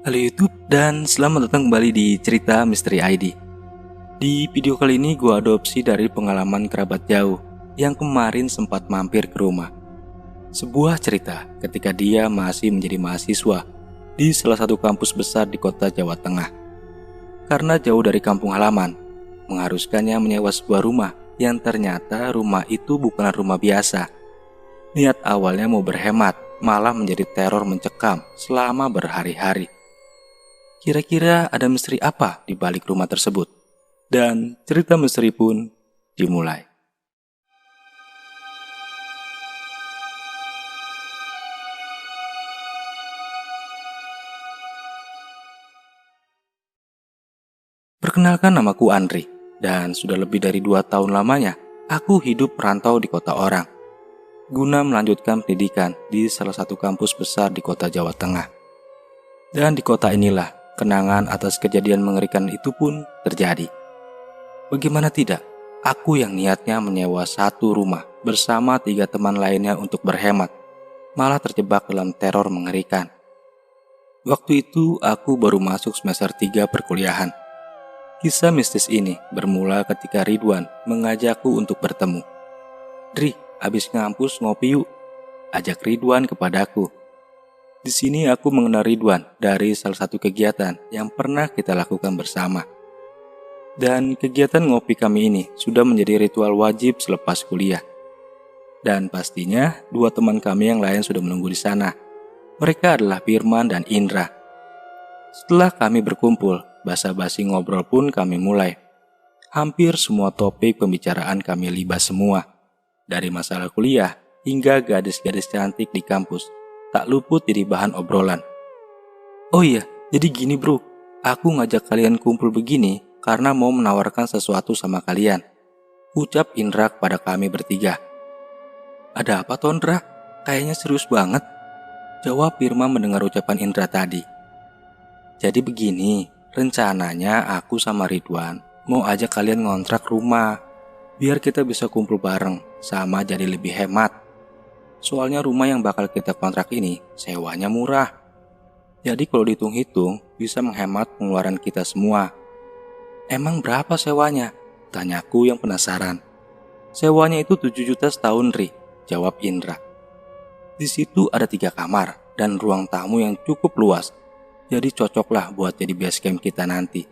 Halo YouTube dan selamat datang kembali di Cerita Misteri ID. Di video kali ini gue adopsi dari pengalaman kerabat jauh yang kemarin sempat mampir ke rumah. Sebuah cerita ketika dia masih menjadi mahasiswa di salah satu kampus besar di kota Jawa Tengah. Karena jauh dari kampung halaman, mengharuskannya menyewa sebuah rumah yang ternyata rumah itu bukanlah rumah biasa. Niat awalnya mau berhemat, malah menjadi teror mencekam selama berhari-hari. Kira-kira ada misteri apa di balik rumah tersebut? Dan cerita misteri pun dimulai. Perkenalkan, namaku Andri, dan sudah lebih dari 2 tahun lamanya aku hidup merantau di kota orang, guna melanjutkan pendidikan di salah satu kampus besar di kota Jawa Tengah. Dan di kota inilah kenangan atas kejadian mengerikan itu pun terjadi. Bagaimana tidak, aku yang niatnya menyewa satu rumah bersama 3 teman lainnya untuk berhemat, malah terjebak dalam teror mengerikan. Waktu itu aku baru masuk semester 3 perkuliahan. Kisah mistis ini bermula ketika Ridwan mengajakku untuk bertemu. "Dri, abis ngampus ngopi yuk," ajak Ridwan kepadaku. Di sini aku mengenal Ridwan dari salah satu kegiatan yang pernah kita lakukan bersama. Dan kegiatan ngopi kami ini sudah menjadi ritual wajib selepas kuliah. Dan pastinya 2 teman kami yang lain sudah menunggu di sana. Mereka adalah Firman dan Indra. Setelah kami berkumpul, basa-basi ngobrol pun kami mulai. Hampir semua topik pembicaraan kami libas semua. Dari masalah kuliah hingga gadis-gadis cantik di kampus tak luput jadi bahan obrolan. "Oh iya, jadi gini bro, aku ngajak kalian kumpul begini karena mau menawarkan sesuatu sama kalian," ucap Indra kepada kami bertiga. "Ada apa Tondra? Kayaknya serius banget," jawab Firman mendengar ucapan Indra tadi. "Jadi begini, rencananya aku sama Ridwan mau ajak kalian ngontrak rumah, biar kita bisa kumpul bareng sama jadi lebih hemat. Soalnya rumah yang bakal kita kontrak ini sewanya murah. Jadi kalau dihitung-hitung bisa menghemat pengeluaran kita semua." "Emang berapa sewanya?" tanyaku yang penasaran. "Sewanya itu 7 juta setahun, Ri," jawab Indra. "Di situ ada 3 kamar dan ruang tamu yang cukup luas. Jadi cocoklah buat jadi base camp kita nanti.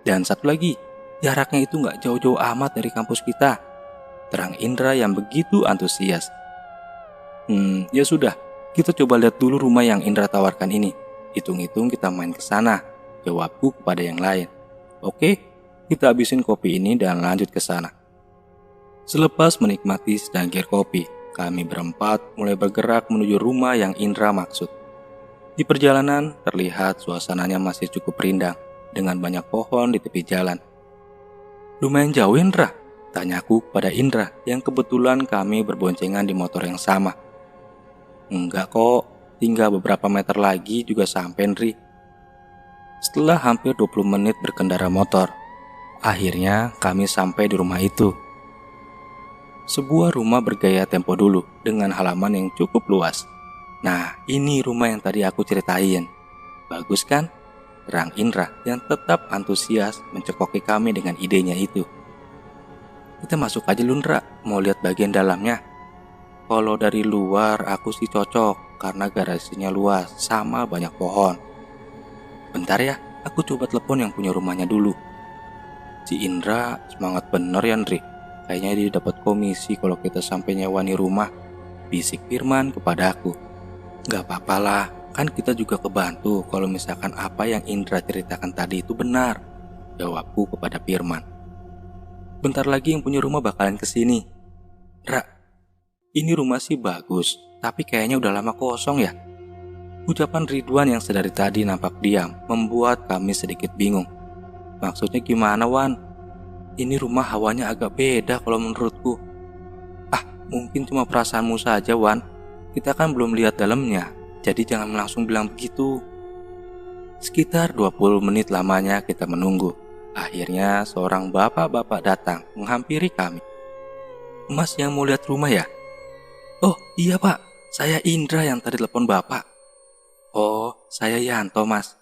Dan satu lagi, jaraknya itu gak jauh-jauh amat dari kampus kita," terang Indra yang begitu antusias. Ya sudah, kita coba lihat dulu rumah yang Indra tawarkan ini. Hitung-hitung kita main ke sana," jawabku kepada yang lain. "Oke, kita habisin kopi ini dan lanjut ke sana." Selepas menikmati secangkir kopi, kami berempat mulai bergerak menuju rumah yang Indra maksud. Di perjalanan terlihat suasananya masih cukup rindang dengan banyak pohon di tepi jalan. "Lumayan jauh Indra?" tanyaku kepada Indra yang kebetulan kami berboncengan di motor yang sama. "Enggak kok, tinggal beberapa meter lagi juga sampai Ndri." Setelah hampir 20 menit berkendara motor, akhirnya kami sampai di rumah itu. Sebuah rumah bergaya tempo dulu dengan halaman yang cukup luas. "Nah, ini rumah yang tadi aku ceritain. Bagus kan?" terang Indra yang tetap antusias mencekoki kami dengan idenya itu. "Kita masuk aja Lundra, mau lihat bagian dalamnya." "Kalau dari luar aku sih cocok karena garasinya luas sama banyak pohon." "Bentar ya, aku coba telepon yang punya rumahnya dulu." Si Indra semangat bener ya Ndri. "Kayaknya dia dapat komisi kalau kita sampai nyewa nih rumah," bisik Firman kepada aku. "Gak apa-apa lah, kan kita juga kebantu kalau misalkan apa yang Indra ceritakan tadi itu benar," jawabku kepada Firman. "Bentar lagi yang punya rumah bakalan kesini." "Ra, ini rumah sih bagus, tapi kayaknya udah lama kosong ya." Ucapan Ridwan yang sedari tadi nampak diam membuat kami sedikit bingung. "Maksudnya gimana Wan? Ini rumah hawanya agak beda kalau menurutku." "Ah, mungkin cuma perasaanmu saja Wan. Kita kan belum lihat dalamnya, jadi jangan langsung bilang begitu." Sekitar 20 menit lamanya kita menunggu. Akhirnya seorang bapak-bapak datang menghampiri kami. "Mas yang mau lihat rumah ya?" "Oh iya pak, saya Indra yang tadi telepon bapak." "Oh, saya Yanto mas.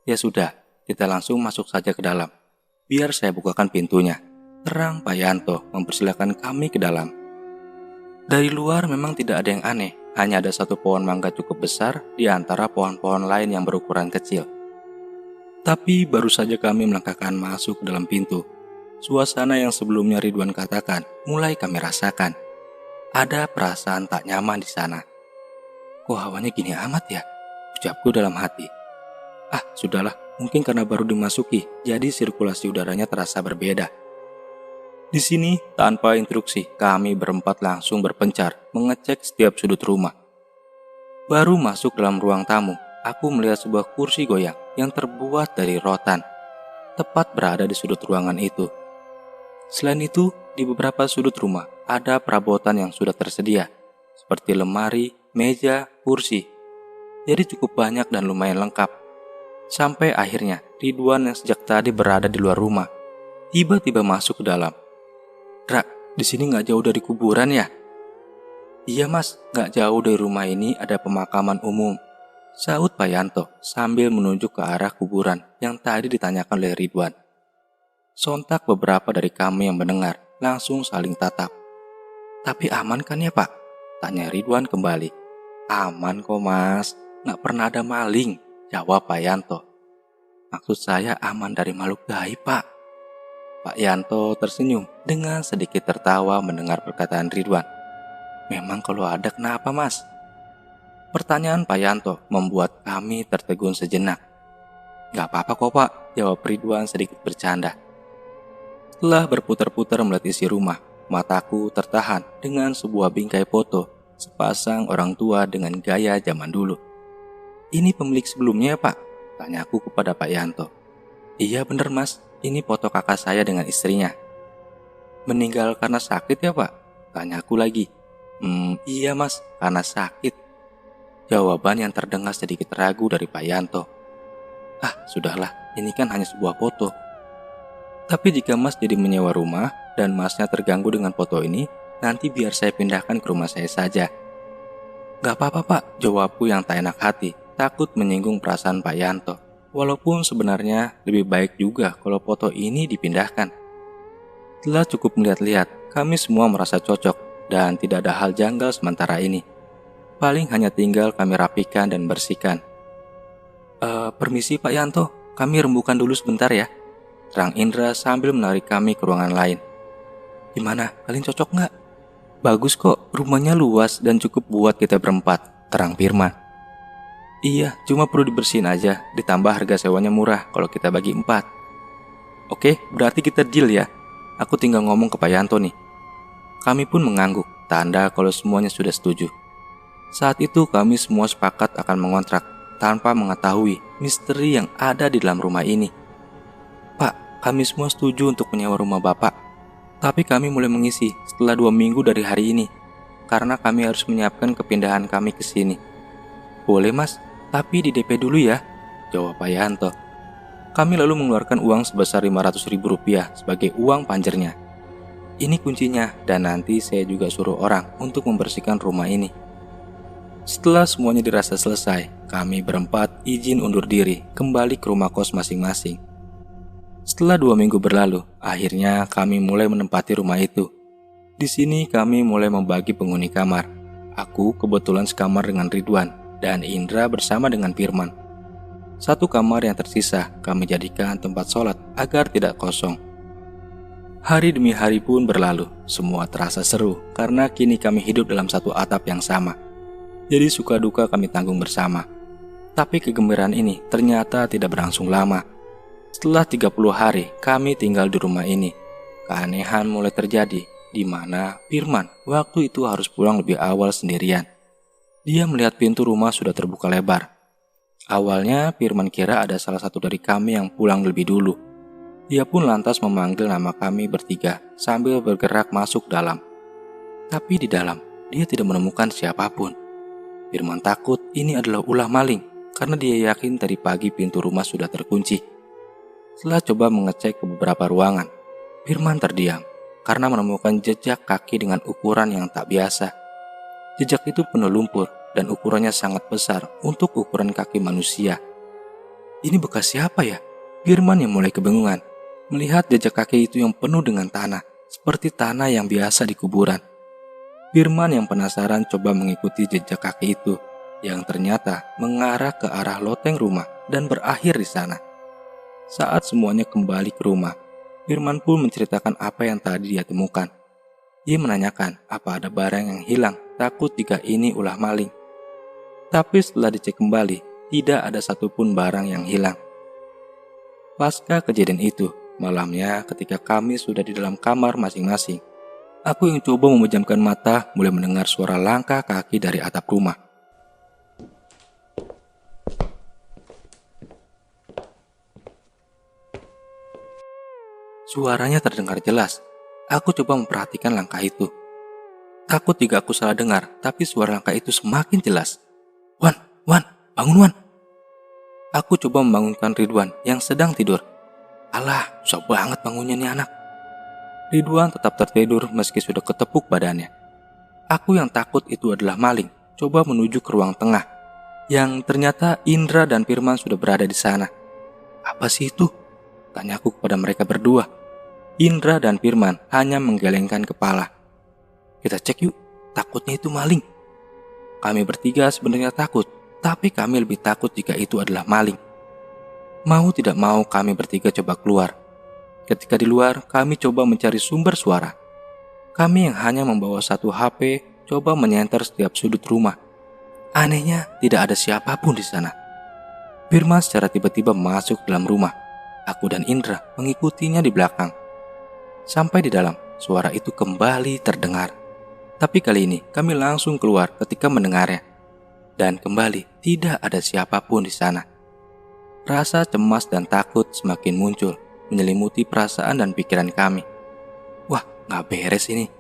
Ya sudah, kita langsung masuk saja ke dalam. Biar saya bukakan pintunya. Terang Pak Yanto mempersilahkan kami ke dalam. Dari luar memang tidak ada yang aneh. Hanya ada satu pohon mangga cukup besar di antara pohon-pohon lain yang berukuran kecil. Tapi baru saja kami melangkahkan masuk ke dalam pintu. Suasana yang sebelumnya Ridwan katakan mulai kami rasakan. Ada perasaan tak nyaman di sana. Kok hawanya gini amat ya? Ucapku dalam hati. Sudahlah, mungkin karena baru dimasuki, jadi sirkulasi udaranya terasa berbeda. Di sini, tanpa instruksi, kami berempat langsung berpencar, mengecek setiap sudut rumah. Baru masuk dalam ruang tamu, aku melihat sebuah kursi goyang yang terbuat dari rotan, tepat berada di sudut ruangan itu. Selain itu, di beberapa sudut rumah ada perabotan yang sudah tersedia, seperti lemari, meja, kursi. Jadi cukup banyak dan lumayan lengkap. Sampai akhirnya, Ridwan yang sejak tadi berada di luar rumah, tiba-tiba masuk ke dalam. Ra, di sini nggak jauh dari kuburan ya? Iya mas, nggak jauh dari rumah ini ada pemakaman umum, sahut Pak Yanto sambil menunjuk ke arah kuburan yang tadi ditanyakan oleh Ridwan. Sontak beberapa dari kami yang mendengar langsung saling tatap. Tapi aman kan ya Pak? Tanya Ridwan kembali. Aman kok mas, nggak pernah ada maling, jawab Pak Yanto. Maksud saya aman dari makhluk gaib Pak. Pak Yanto tersenyum dengan sedikit tertawa mendengar perkataan Ridwan. Memang kalau ada kenapa mas? Pertanyaan Pak Yanto membuat kami tertegun sejenak. Gak apa-apa kok Pak, jawab Ridwan sedikit bercanda. Setelah berputar-putar melihat isi rumah, mataku tertahan dengan sebuah bingkai foto sepasang orang tua dengan gaya zaman dulu. Ini pemilik sebelumnya Pak? Tanyaku kepada Pak Yanto. Iya bener mas, ini foto kakak saya dengan istrinya. Meninggal karena sakit ya Pak? Tanyaku lagi. Iya mas, karena sakit. Jawaban yang terdengar sedikit ragu dari Pak Yanto. Sudahlah, ini kan hanya sebuah foto. Tapi jika mas jadi menyewa rumah dan masnya terganggu dengan foto ini, nanti biar saya pindahkan ke rumah saya saja. Gak apa-apa Pak, jawabku yang tak enak hati, takut menyinggung perasaan Pak Yanto. Walaupun sebenarnya lebih baik juga kalau foto ini dipindahkan. Setelah cukup melihat-lihat, kami semua merasa cocok dan tidak ada hal janggal sementara ini. Paling hanya tinggal kami rapikan dan bersihkan. Permisi Pak Yanto, kami rembukan dulu sebentar ya. Terang Indra sambil menarik kami ke ruangan lain. Gimana, kalian cocok nggak? Bagus kok, rumahnya luas dan cukup buat kita berempat, terang Firman. Iya, cuma perlu dibersihin aja, ditambah harga sewanya murah kalau kita bagi 4. Oke, berarti kita deal ya. Aku tinggal ngomong ke Pak Yanto nih. Kami pun mengangguk, tanda kalau semuanya sudah setuju. Saat itu kami semua sepakat akan mengontrak tanpa mengetahui misteri yang ada di dalam rumah ini. Pak, kami semua setuju untuk menyewa rumah Bapak. Tapi kami mulai mengisi setelah 2 minggu dari hari ini, karena kami harus menyiapkan kepindahan kami ke sini. Boleh mas, tapi di DP dulu ya, jawab Pak Yanto. Kami lalu mengeluarkan uang sebesar Rp500.000 sebagai uang panjernya. Ini kuncinya dan nanti saya juga suruh orang untuk membersihkan rumah ini. Setelah semuanya dirasa selesai, kami berempat izin undur diri kembali ke rumah kos masing-masing. Setelah 2 minggu berlalu, akhirnya kami mulai menempati rumah itu. Di sini kami mulai membagi penghuni kamar. Aku kebetulan sekamar dengan Ridwan dan Indra bersama dengan Firman. Satu kamar yang tersisa kami jadikan tempat sholat agar tidak kosong. Hari demi hari pun berlalu, semua terasa seru karena kini kami hidup dalam satu atap yang sama. Jadi suka duka kami tanggung bersama. Tapi kegembiraan ini ternyata tidak berlangsung lama. Setelah 30 hari kami tinggal di rumah ini, keanehan mulai terjadi di mana Firman waktu itu harus pulang lebih awal sendirian. Dia melihat pintu rumah sudah terbuka lebar. Awalnya Firman kira ada salah satu dari kami yang pulang lebih dulu. Dia pun lantas memanggil nama kami bertiga sambil bergerak masuk dalam. Tapi di dalam dia tidak menemukan siapapun. Firman takut ini adalah ulah maling karena dia yakin tadi pagi pintu rumah sudah terkunci. Setelah coba mengecek ke beberapa ruangan, Firman terdiam karena menemukan jejak kaki dengan ukuran yang tak biasa. Jejak itu penuh lumpur dan ukurannya sangat besar untuk ukuran kaki manusia. Ini bekas siapa ya? Firman yang mulai kebingungan. Melihat jejak kaki itu yang penuh dengan tanah, seperti tanah yang biasa di kuburan. Firman yang penasaran coba mengikuti jejak kaki itu, yang ternyata mengarah ke arah loteng rumah dan berakhir di sana. Saat semuanya kembali ke rumah, Firman pun menceritakan apa yang tadi dia temukan. Ia menanyakan apa ada barang yang hilang, takut jika ini ulah maling. Tapi setelah dicek kembali, tidak ada satupun barang yang hilang. Pasca kejadian itu, malamnya ketika kami sudah di dalam kamar masing-masing, aku yang coba memejamkan mata mulai mendengar suara langkah kaki dari atap rumah. Suaranya terdengar jelas. Aku coba memperhatikan langkah itu. Takut jika aku salah dengar, tapi suara langkah itu semakin jelas. Wan, bangun Wan. Aku coba membangunkan Ridwan yang sedang tidur. Alah, susah banget bangunnya nih anak. Ridwan tetap tertidur meski sudah ketepuk badannya. Aku yang takut itu adalah maling, coba menuju ke ruang tengah, yang ternyata Indra dan Firman sudah berada di sana. Apa sih itu? Tanyaku kepada mereka berdua. Indra dan Firman hanya menggelengkan kepala. Kita cek yuk, takutnya itu maling. Kami bertiga sebenarnya takut, tapi kami lebih takut jika itu adalah maling. Mau tidak mau kami bertiga coba keluar. Ketika di luar, kami coba mencari sumber suara. Kami yang hanya membawa satu HP coba menyenter setiap sudut rumah. Anehnya, tidak ada siapapun di sana. Firman secara tiba-tiba masuk dalam rumah. Aku dan Indra mengikutinya di belakang. Sampai di dalam, suara itu kembali terdengar. Tapi kali ini kami langsung keluar ketika mendengarnya. Dan kembali tidak ada siapapun di sana. Rasa cemas dan takut semakin muncul, menyelimuti perasaan dan pikiran kami. Wah, gak beres ini,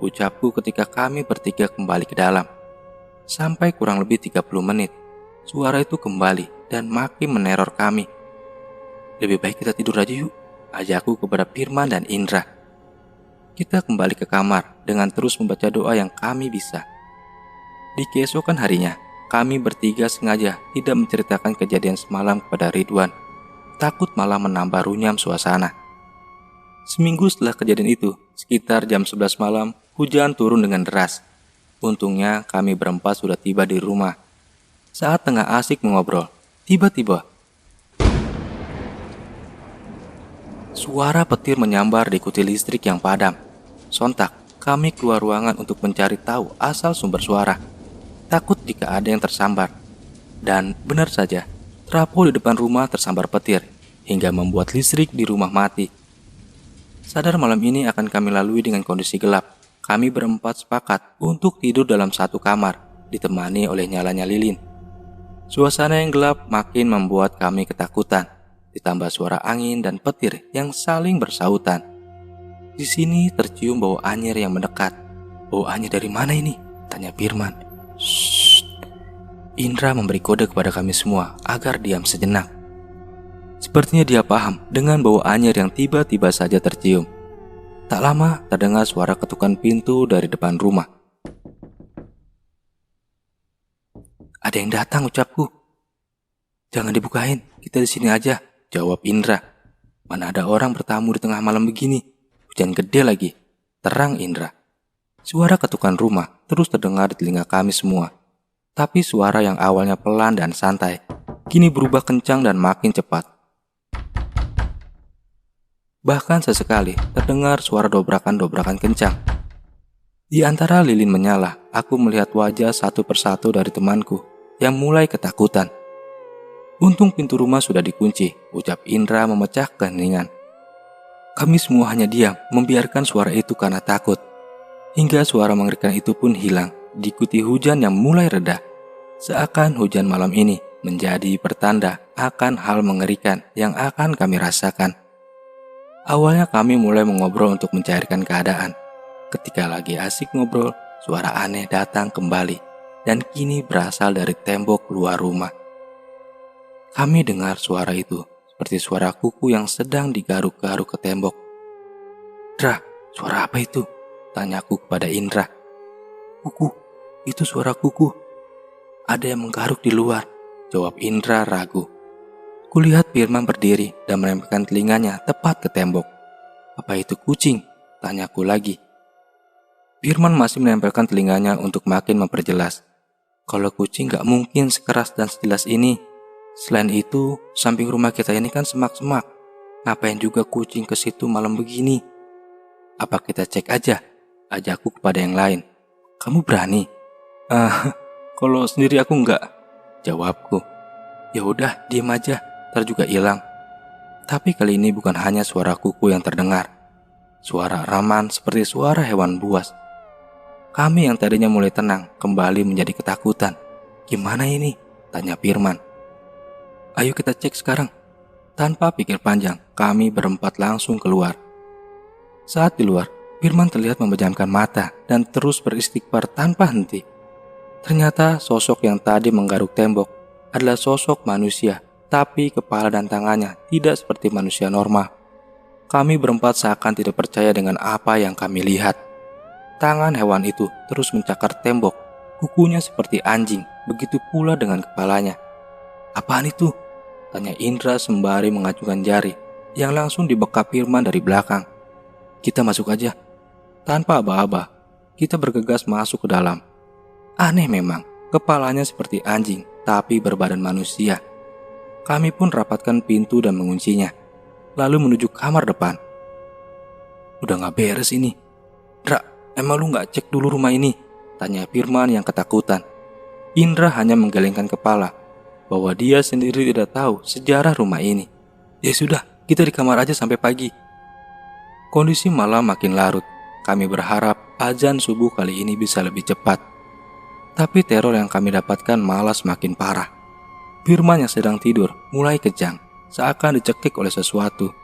ucapku ketika kami bertiga kembali ke dalam. Sampai kurang lebih 30 menit, suara itu kembali dan makin meneror kami. Lebih baik kita tidur aja yuk, ajakku kepada Firman dan Indra. Kita kembali ke kamar dengan terus membaca doa yang kami bisa. Di keesokan harinya, kami bertiga sengaja tidak menceritakan kejadian semalam kepada Ridwan. Takut malah menambah runyam suasana. Seminggu setelah kejadian itu, sekitar jam 11 malam, hujan turun dengan deras. Untungnya kami berempat sudah tiba di rumah. Saat tengah asik mengobrol, tiba-tiba suara petir menyambar diikuti listrik yang padam. Sontak, kami keluar ruangan untuk mencari tahu asal sumber suara. Takut jika ada yang tersambar. Dan benar saja, trafo di depan rumah tersambar petir, hingga membuat listrik di rumah mati. Sadar malam ini akan kami lalui dengan kondisi gelap, kami berempat sepakat untuk tidur dalam satu kamar, ditemani oleh nyalanya lilin. Suasana yang gelap makin membuat kami ketakutan, ditambah suara angin dan petir yang saling bersautan. Di sini tercium bau anyir yang mendekat. Bau anyir dari mana ini? Tanya Firman. Shh. Indra memberi kode kepada kami semua agar diam sejenak. Sepertinya dia paham dengan bau anyir yang tiba-tiba saja tercium. Tak lama terdengar suara ketukan pintu dari depan rumah. Ada yang datang, ucapku. Jangan dibukain, kita di sini aja, jawab Indra. Mana ada orang bertamu di tengah malam begini? Hujan gede lagi, terang Indra. Suara ketukan rumah terus terdengar di telinga kami semua. Tapi suara yang awalnya pelan dan santai, kini berubah kencang dan makin cepat. Bahkan sesekali terdengar suara dobrakan-dobrakan kencang. Di antara lilin menyala, aku melihat wajah satu persatu dari temanku yang mulai ketakutan. Untung pintu rumah sudah dikunci, ucap Indra memecah keheningan. Kami semua hanya diam, membiarkan suara itu karena takut. Hingga suara mengerikan itu pun hilang, diikuti hujan yang mulai reda. Seakan hujan malam ini menjadi pertanda akan hal mengerikan yang akan kami rasakan. Awalnya kami mulai mengobrol untuk mencairkan keadaan. Ketika lagi asik ngobrol, suara aneh datang kembali dan kini berasal dari tembok luar rumah. Kami dengar suara itu seperti suara kuku yang sedang digaruk-garuk ke tembok. Dra, suara apa itu? Tanyaku kepada Indra. Kuku, itu suara kuku. Ada yang menggaruk di luar, jawab Indra ragu. Kulihat Firman berdiri dan menempelkan telinganya tepat ke tembok. "Apa itu kucing?" tanyaku lagi. Firman masih menempelkan telinganya untuk makin memperjelas. "Kalau kucing gak mungkin sekeras dan sejelas ini. Selain itu, samping rumah kita ini kan semak-semak. Ngapain juga kucing ke situ malam begini? Apa kita cek aja?" ajakku kepada yang lain. "Kamu berani?" Kalau sendiri aku enggak," jawabku. "Ya udah, diam aja, ntar juga hilang." Tapi kali ini bukan hanya suara kuku yang terdengar. Suara raman seperti suara hewan buas. Kami yang tadinya mulai tenang kembali menjadi ketakutan. "Gimana ini?" tanya Firman. "Ayo kita cek sekarang." Tanpa pikir panjang, kami berempat langsung keluar. Saat di luar, Firman terlihat memejamkan mata dan terus beristighfar tanpa henti. Ternyata sosok yang tadi menggaruk tembok adalah sosok manusia, tapi kepala dan tangannya tidak seperti manusia normal. Kami berempat seakan tidak percaya dengan apa yang kami lihat. Tangan hewan itu terus mencakar tembok, kukunya seperti anjing, begitu pula dengan kepalanya. "Apaan itu?" tanya Indra sembari mengacungkan jari, yang langsung dibekap Firman dari belakang. "Kita masuk aja." Tanpa aba-aba, kita bergegas masuk ke dalam. Aneh memang, kepalanya seperti anjing, tapi berbadan manusia. Kami pun rapatkan pintu dan menguncinya, lalu menuju kamar depan. "Udah gak beres ini. Dra, emang lu gak cek dulu rumah ini?" tanya Firman yang ketakutan. Indra hanya menggelengkan kepala, bahwa dia sendiri tidak tahu sejarah rumah ini. "Ya sudah, kita di kamar aja sampai pagi." Kondisi malam makin larut. Kami berharap azan subuh kali ini bisa lebih cepat. Tapi teror yang kami dapatkan malah semakin parah. Firman yang sedang tidur mulai kejang, seakan dicekik oleh sesuatu.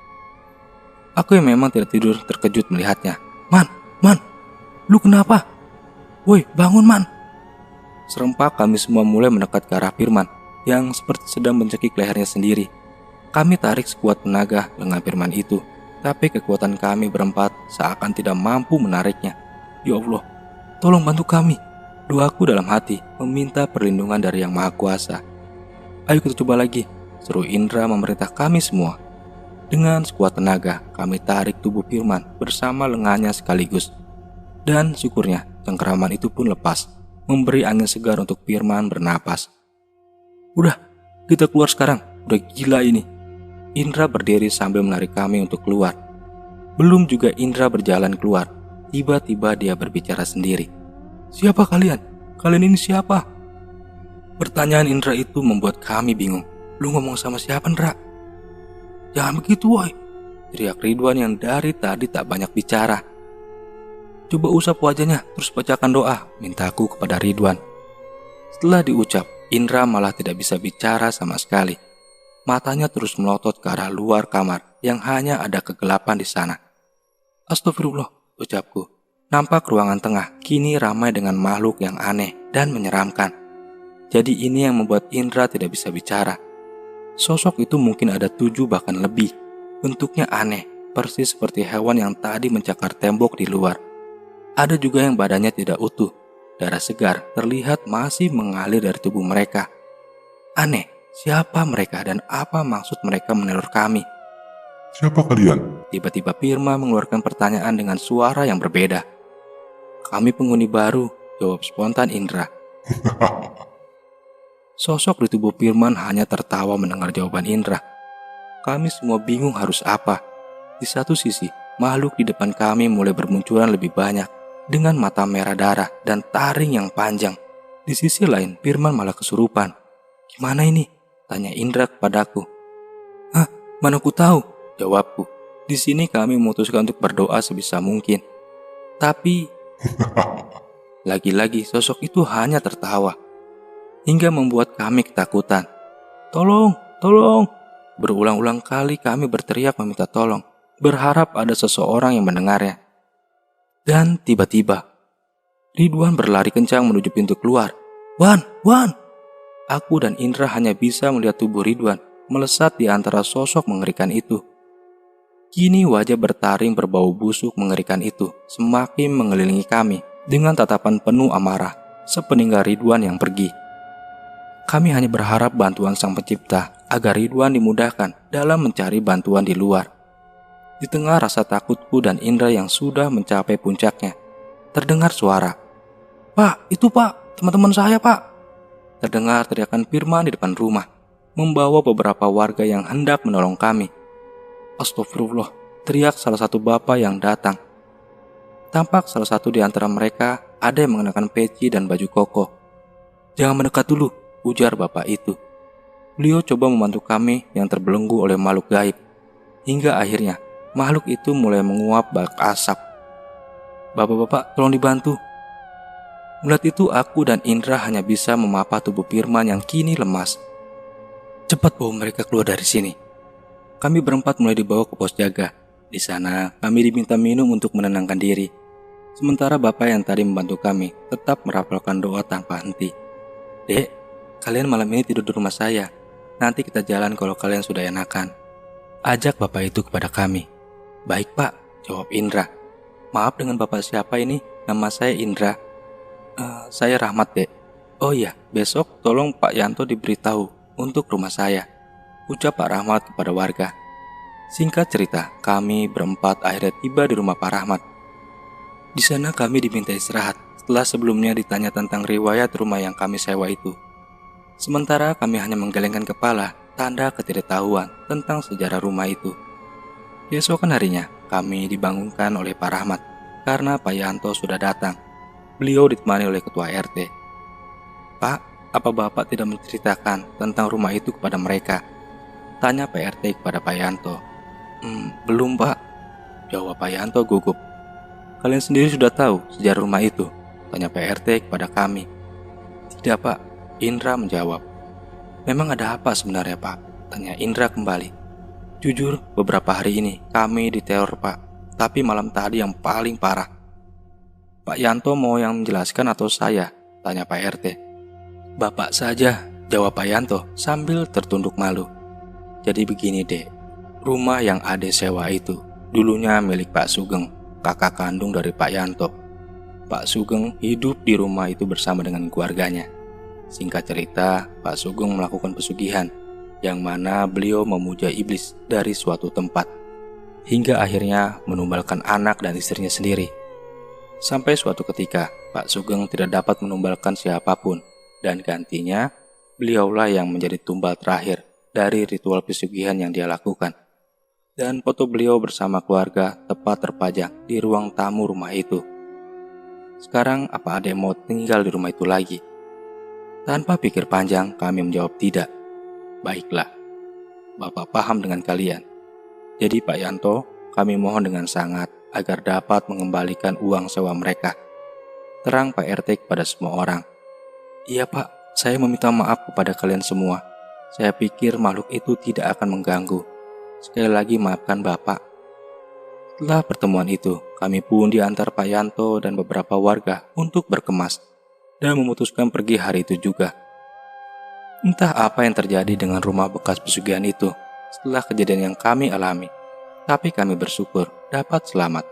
Aku yang memang tidak tidur terkejut melihatnya. Man, lu kenapa? Woi, bangun man." Serempak kami semua mulai mendekat ke arah Firman yang seperti sedang mencekik lehernya sendiri. Kami tarik sekuat tenaga lengan Firman itu, tapi kekuatan kami berempat seakan tidak mampu menariknya. "Ya Allah, tolong bantu kami," doaku dalam hati meminta perlindungan dari Yang Maha Kuasa. "Ayo kita coba lagi," seru Indra memerintah kami semua. Dengan sekuat tenaga, kami tarik tubuh Firman bersama lengannya sekaligus. Dan syukurnya, cengkeraman itu pun lepas, memberi angin segar untuk Firman bernapas. "Udah, kita keluar sekarang, udah gila ini." Indra berdiri sambil menarik kami untuk keluar. Belum juga Indra berjalan keluar, tiba-tiba dia berbicara sendiri. "Siapa kalian? Kalian ini siapa?" Pertanyaan Indra itu membuat kami bingung. "Lu ngomong sama siapa, Indra?" "Jangan begitu, woi," teriak Ridwan yang dari tadi tak banyak bicara. "Coba usap wajahnya, terus bacakan doa," mintaku kepada Ridwan. Setelah diucap, Indra malah tidak bisa bicara sama sekali. Matanya terus melotot ke arah luar kamar yang hanya ada kegelapan di sana. "Astagfirullah," ucapku. Nampak ruangan tengah kini ramai dengan makhluk yang aneh dan menyeramkan. Jadi ini yang membuat Indra tidak bisa bicara. Sosok itu mungkin ada 7 bahkan lebih. Bentuknya aneh, persis seperti hewan yang tadi mencakar tembok di luar. Ada juga yang badannya tidak utuh. Darah segar terlihat masih mengalir dari tubuh mereka. Aneh, siapa mereka dan apa maksud mereka meneror kami? "Siapa kalian?" Tiba-tiba Firman mengeluarkan pertanyaan dengan suara yang berbeda. "Kami penghuni baru," jawab spontan Indra. Sosok di tubuh Firman hanya tertawa mendengar jawaban Indra. Kami semua bingung harus apa. Di satu sisi, makhluk di depan kami mulai bermunculan lebih banyak, dengan mata merah darah dan taring yang panjang. Di sisi lain, Firman malah kesurupan. "Gimana ini?" tanya Indra kepadaku. "Hah, mana ku tahu?" jawabku. Di sini kami memutuskan untuk berdoa sebisa mungkin. Tapi lagi-lagi sosok itu hanya tertawa, hingga membuat kami ketakutan. "Tolong, tolong!" Berulang-ulang kali kami berteriak meminta tolong, berharap ada seseorang yang mendengarnya. Dan tiba-tiba, Ridwan berlari kencang menuju pintu keluar. Wan! Aku dan Indra hanya bisa melihat tubuh Ridwan melesat di antara sosok mengerikan itu. Kini wajah bertaring berbau busuk mengerikan itu semakin mengelilingi kami dengan tatapan penuh amarah sepeninggal Ridwan yang pergi. Kami hanya berharap bantuan Sang Pencipta agar Ridwan dimudahkan dalam mencari bantuan di luar. Di tengah rasa takutku dan indera yang sudah mencapai puncaknya, terdengar suara. "Pak, itu Pak, teman-teman saya Pak." Terdengar teriakan Firman di depan rumah, membawa beberapa warga yang hendak menolong kami. "Astagfirullah," teriak salah satu bapak yang datang. Tampak salah satu di antara mereka ada yang mengenakan peci dan baju koko. "Jangan mendekat dulu," ujar bapak itu. Beliau coba membantu kami yang terbelenggu oleh makhluk gaib. Hingga akhirnya makhluk itu mulai menguap bak asap. "Bapak-bapak, tolong dibantu." Melihat itu aku dan Indra hanya bisa memapah tubuh Firman yang kini lemas. "Cepat bawa mereka keluar dari sini." Kami berempat mulai dibawa ke pos jaga. Di sana kami diminta minum untuk menenangkan diri. Sementara bapak yang tadi membantu kami tetap merapalkan doa tanpa henti. "Dek, kalian malam ini tidur di rumah saya. Nanti kita jalan kalau kalian sudah enakan," ajak bapak itu kepada kami. "Baik Pak," jawab Indra. "Maaf, dengan bapak siapa ini? Nama saya Indra." Saya Rahmat, Dek." "Oh iya, besok tolong Pak Yanto diberitahu untuk rumah saya," ucap Pak Rahmat kepada warga. Singkat cerita, kami berempat akhirnya tiba di rumah Pak Rahmat. Di sana kami diminta istirahat setelah sebelumnya ditanya tentang riwayat rumah yang kami sewa itu. Sementara kami hanya menggelengkan kepala, tanda ketidaktahuan tentang sejarah rumah itu. Keesokan harinya, kami dibangunkan oleh Pak Rahmat karena Pak Yanto sudah datang. Beliau ditemani oleh Ketua RT. "Pak, apa Bapak tidak menceritakan tentang rumah itu kepada mereka?" tanya Pak RT kepada Pak Yanto. Belum Pak," jawab Pak Yanto gugup. "Kalian sendiri sudah tahu sejarah rumah itu?" tanya Pak RT kepada kami. "Tidak Pak," Indra menjawab. "Memang ada apa sebenarnya Pak?" tanya Indra kembali. "Jujur, beberapa hari ini kami diteror Pak, tapi malam tadi yang paling parah." "Pak Yanto mau yang menjelaskan atau saya?" tanya Pak RT. "Bapak saja," jawab Pak Yanto sambil tertunduk malu. "Jadi begini Dek, rumah yang Ade sewa itu dulunya milik Pak Sugeng, kakak kandung dari Pak Yanto. Pak Sugeng hidup di rumah itu bersama dengan keluarganya. Singkat cerita, Pak Sugeng melakukan pesugihan, yang mana beliau memuja iblis dari suatu tempat, hingga akhirnya menumbalkan anak dan istrinya sendiri. Sampai suatu ketika, Pak Sugeng tidak dapat menumbalkan siapapun, dan gantinya, beliaulah yang menjadi tumbal terakhir dari ritual pesugihan yang dia lakukan. Dan foto beliau bersama keluarga tepat terpajang di ruang tamu rumah itu. Sekarang apa Ade mau tinggal di rumah itu lagi?" Tanpa pikir panjang, kami menjawab tidak. "Baiklah, Bapak paham dengan kalian. Jadi Pak Yanto, kami mohon dengan sangat agar dapat mengembalikan uang sewa mereka," terang Pak RT kepada semua orang. "Iya Pak, saya meminta maaf kepada kalian semua. Saya pikir makhluk itu tidak akan mengganggu. Sekali lagi maafkan Bapak." Setelah pertemuan itu, kami pun diantar Pak Yanto dan beberapa warga untuk berkemas dan memutuskan pergi hari itu juga. Entah apa yang terjadi dengan rumah bekas pesugihan itu setelah kejadian yang kami alami, tapi kami bersyukur dapat selamat.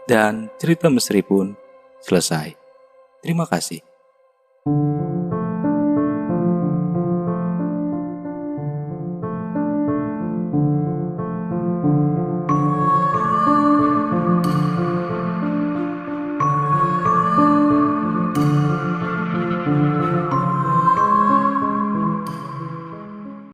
Dan cerita misteri pun selesai. Terima kasih.